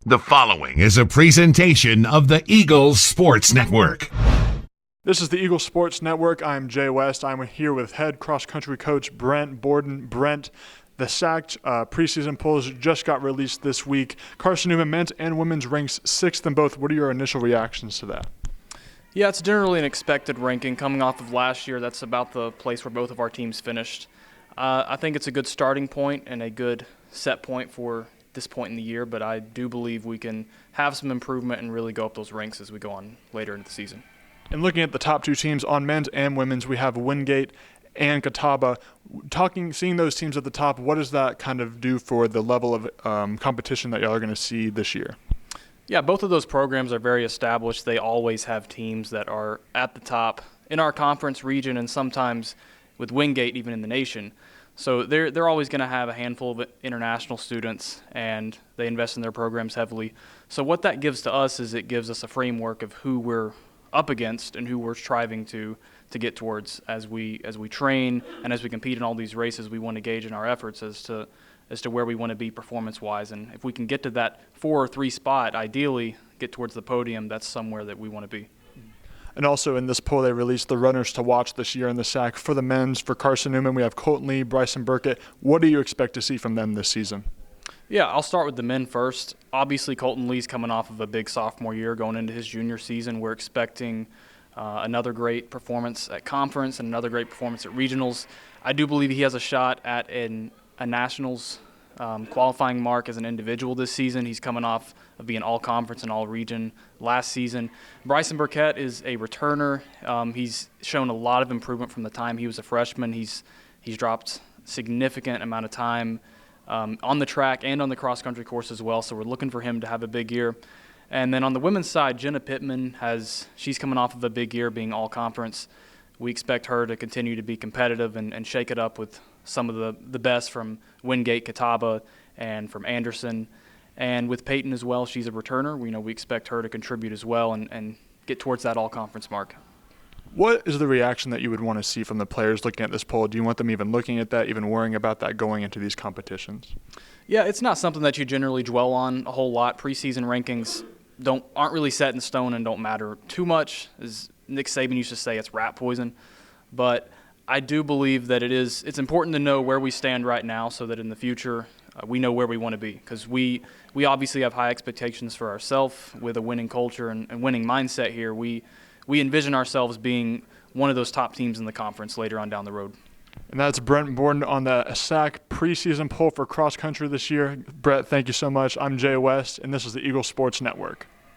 The following is a presentation of the Eagles Sports Network. This is the Eagles Sports Network. I'm Jay West. I'm here with head cross-country coach Brent Borden. Brent, the SAC preseason polls just got released this week. Carson-Newman men's and women's ranks 6th in both. What are your initial reactions to that? Yeah, it's generally an expected ranking coming off of last year. That's about the place where both of our teams finished. I think it's a good starting point and a good set point for this point in the year, but I do believe we can have some improvement and really go up those ranks as we go on later into the season. And looking at the top two teams on men's and women's, we have Wingate and Catawba. Seeing those teams at the top, what does that kind of do for the level of competition that y'all are going to see this year? Yeah, both of those programs are very established. They always have teams that are at the top in our conference region and sometimes with Wingate even in the nation. So they're always going to have a handful of international students, and they invest in their programs heavily. So what that gives to us is it gives us a framework of who we're up against and who we're striving to get towards as we train and as we compete in all these races. We want to gauge in our efforts as to where we want to be performance-wise. And if we can get to that 4 or 3 spot, ideally get towards the podium, that's somewhere that we want to be. And also in this poll, they released the runners to watch this year in the SAC. For the men's, for Carson-Newman, we have Colton Lee, Bryson Burkett. What do you expect to see from them this season? Yeah, I'll start with the men first. Obviously, Colton Lee's coming off of a big sophomore year going into his junior season. We're expecting another great performance at conference and another great performance at regionals. I do believe he has a shot at a nationals qualifying mark as an individual this season. He's coming off of being all-conference and all-region last season. Bryson Burkett is a returner. He's shown a lot of improvement from the time he was a freshman. He's dropped significant amount of time on the track and on the cross-country course as well, so we're looking for him to have a big year. And then on the women's side, Jenna Pittman she's coming off of a big year being all-conference. We expect her to continue to be competitive and shake it up with some of the best from Wingate, Catawba, and from Anderson. And with Peyton as well, she's a returner. We expect her to contribute as well and get towards that all-conference mark. What is the reaction that you would want to see from the players looking at this poll? Do you want them even looking at that, even worrying about that going into these competitions? Yeah, it's not something that you generally dwell on a whole lot. Preseason rankings aren't really set in stone and don't matter too much. As Nick Saban used to say, it's rat poison. But I do believe that it's important to know where we stand right now so that in the future we know where we want to be, because we obviously have high expectations for ourselves with a winning culture and winning mindset here. We envision ourselves being one of those top teams in the conference later on down the road. And that's Brent Borden on the SAC preseason poll for cross country this year. Brett, thank you so much. I'm Jay West, and this is the Eagles Sports Network.